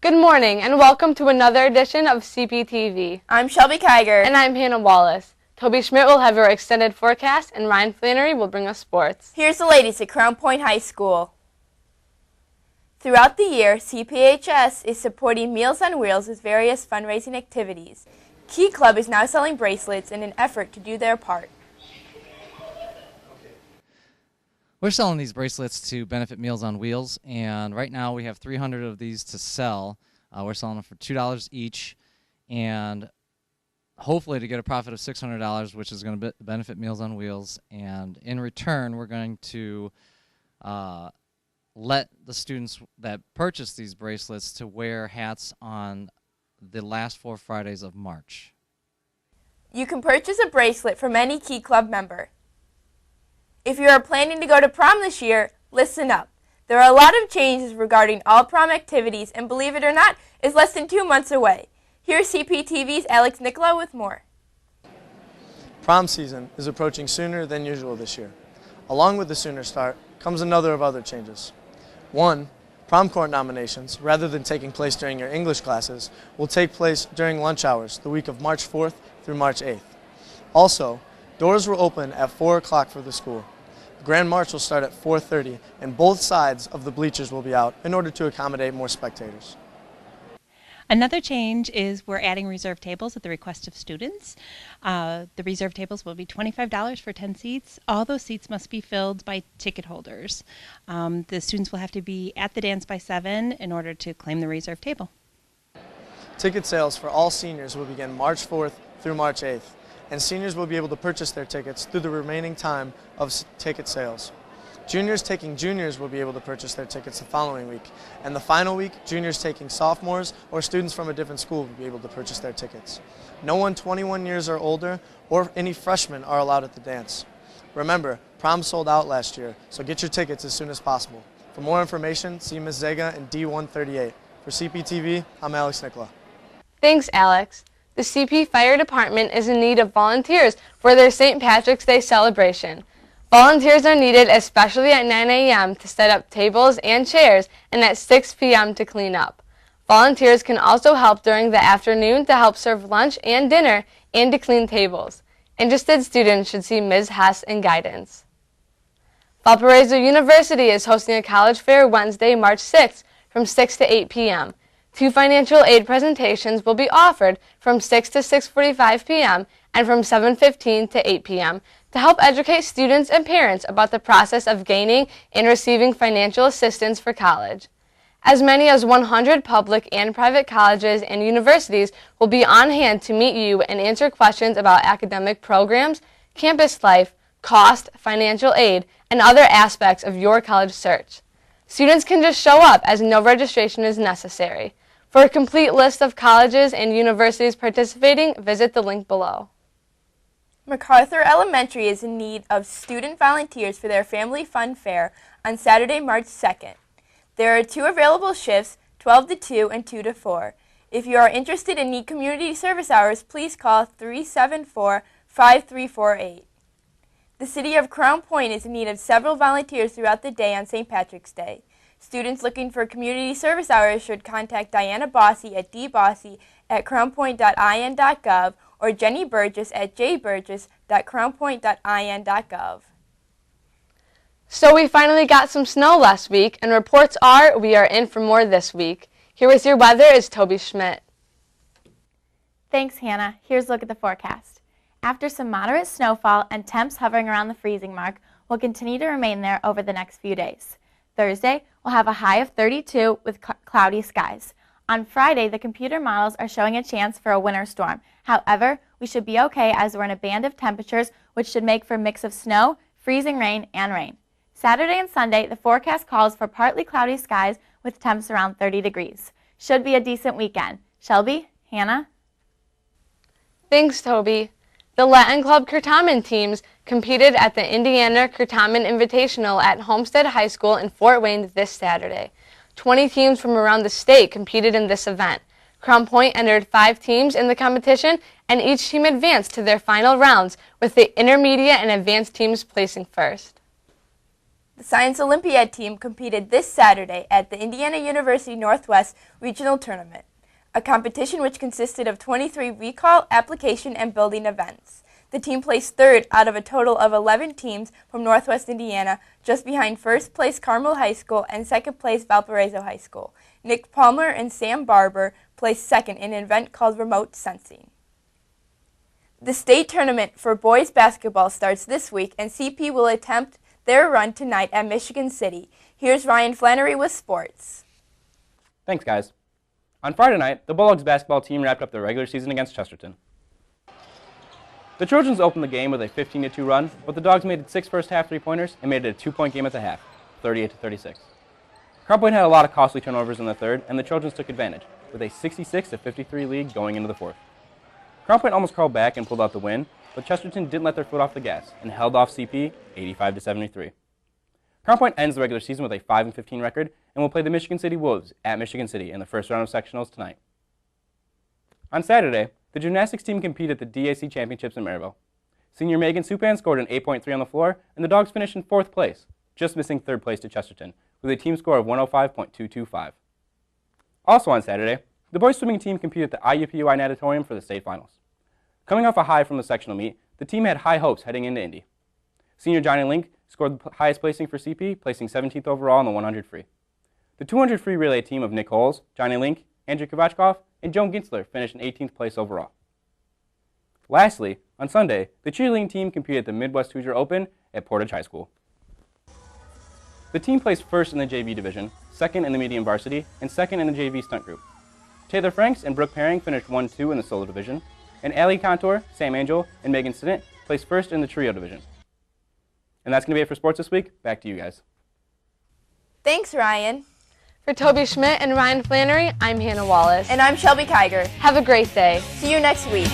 Good morning and welcome to another edition of CPTV. I'm Shelby Kiger. And I'm Hannah Wallace. Toby Schmidt will have your extended forecast and Ryan Flannery will bring us sports. Here's the latest at Crown Point High School. Throughout the year, CPHS is supporting Meals on Wheels with various fundraising activities. Key Club is now selling bracelets in an effort to do their part. We're selling these bracelets to benefit Meals on Wheels, and right now we have 300 of these to sell. We're selling them for $2 each, and hopefully to get a profit of $600, which is going to benefit Meals on Wheels. And in return, we're going to let the students that purchase these bracelets to wear hats on the last 4 Fridays of March. You can purchase a bracelet from any Key Club member. If you are planning to go to prom this year, listen up. There are a lot of changes regarding all prom activities, and believe it or not, it's less than 2 months away. Here's CPTV's Alex Nicola with more. Prom season is approaching sooner than usual this year. Along with the sooner start comes another of other changes. One, prom court nominations, rather than taking place during your English classes, will take place during lunch hours the week of March 4th through March 8th. Also, doors will open at 4 o'clock for the school. Grand March will start at 4:30, and both sides of the bleachers will be out in order to accommodate more spectators. Another change is we're adding reserve tables at the request of students. The reserve tables will be $25 for 10 seats. All those seats must be filled by ticket holders. The students will have to be at the dance by 7 in order to claim the reserve table. Ticket sales for all seniors will begin March 4th through March 8th, and seniors will be able to purchase their tickets through the remaining time of ticket sales. Juniors taking juniors will be able to purchase their tickets the following week, and the final week, juniors taking sophomores or students from a different school will be able to purchase their tickets. No one 21 years or older or any freshmen are allowed at the dance. Remember, prom sold out last year, so get your tickets as soon as possible. For more information, see Ms. Zega in D138. For CPTV, I'm Alex Nicola. Thanks, Alex. The CP Fire Department is in need of volunteers for their St. Patrick's Day celebration. Volunteers are needed especially at 9 a.m. to set up tables and chairs and at 6 p.m. to clean up. Volunteers can also help during the afternoon to help serve lunch and dinner and to clean tables. Interested students should see Ms. Hess in guidance. Valparaiso University is hosting a college fair Wednesday, March 6th from 6 to 8 p.m. 2 financial aid presentations will be offered from 6 to 6:45 p.m. and from 7:15 to 8 p.m. to help educate students and parents about the process of gaining and receiving financial assistance for college. As many as 100 public and private colleges and universities will be on hand to meet you and answer questions about academic programs, campus life, cost, financial aid, and other aspects of your college search. Students can just show up as no registration is necessary. For a complete list of colleges and universities participating, visit the link below. MacArthur Elementary is in need of student volunteers for their Family Fun Fair on Saturday, March 2nd. There are 2 available shifts, 12 to 2 and 2 to 4. If you are interested and need community service hours, please call 374-5348. The city of Crown Point is in need of several volunteers throughout the day on St. Patrick's Day. Students looking for community service hours should contact Diana Bossy at dbossy@crownpoint.in.gov or Jenny Burgess at jburgess.crownpoint.in.gov. So we finally got some snow last week, and reports are we are in for more this week. Here with your weather is Toby Schmidt. Thanks, Hannah. Here's a look at the forecast. After some moderate snowfall and temps hovering around the freezing mark will continue to remain there over the next few days. Thursday, we'll have a high of 32 with cloudy skies. On Friday, the computer models are showing a chance for a winter storm. However, we should be okay as we're in a band of temperatures which should make for a mix of snow, freezing rain, and rain. Saturday and Sunday, the forecast calls for partly cloudy skies with temps around 30 degrees. Should be a decent weekend. Shelby, Hannah? Thanks, Toby. The Latin Club Curtamen teams competed at the Indiana Curtamen Invitational at Homestead High School in Fort Wayne this Saturday. 20 teams from around the state competed in this event. Crown Point entered 5 teams in the competition, and each team advanced to their final rounds, with the intermediate and advanced teams placing first. The Science Olympiad team competed this Saturday at the Indiana University Northwest Regional Tournament, a competition which consisted of 23 recall, application, and building events. The team placed third out of a total of 11 teams from Northwest Indiana, just behind first place Carmel High School and second place Valparaiso High School. Nick Palmer and Sam Barber placed second in an event called Remote Sensing. The state tournament for boys basketball starts this week, and CP will attempt their run tonight at Michigan City. Here's Ryan Flannery with sports. Thanks, guys. On Friday night, the Bulldogs basketball team wrapped up their regular season against Chesterton. The Trojans opened the game with a 15-2 run, but the Dogs made it 6 first-half three-pointers and made it a 2-point game at the half, 38-36. Crown Point had a lot of costly turnovers in the third, and the Trojans took advantage, with a 66-53 lead going into the fourth. Crown Point almost crawled back and pulled out the win, but Chesterton didn't let their foot off the gas and held off CP 85-73. Crown Point ends the regular season with a 5-15 record and will play the Michigan City Wolves at Michigan City in the first round of sectionals tonight. On Saturday, the gymnastics team competed at the DAC Championships in Maryville. Senior Megan Supan scored an 8.3 on the floor, and the Dogs finished in 4th place, just missing 3rd place to Chesterton, with a team score of 105.225. Also on Saturday, the boys swimming team competed at the IUPUI Natatorium for the state finals. Coming off a high from the sectional meet, the team had high hopes heading into Indy. Senior Johnny Link scored the highest placing for CP, placing 17th overall in the 100 free. The 200 free relay team of Nick Holes, Johnny Link, Andrew Kovachkov, and Joan Ginsler finished in 18th place overall. Lastly, on Sunday, the cheerleading team competed at the Midwest Hoosier Open at Portage High School. The team placed first in the JV division, second in the medium varsity, and second in the JV stunt group. Taylor Franks and Brooke Paring finished 1-2 in the solo division, and Allie Contour, Sam Angel, and Megan Sinnott placed first in the trio division. And that's going to be it for sports this week. Back to you guys. Thanks, Ryan. For Toby Schmidt and Ryan Flannery, I'm Hannah Wallace. And I'm Shelby Kiger. Have a great day. See you next week.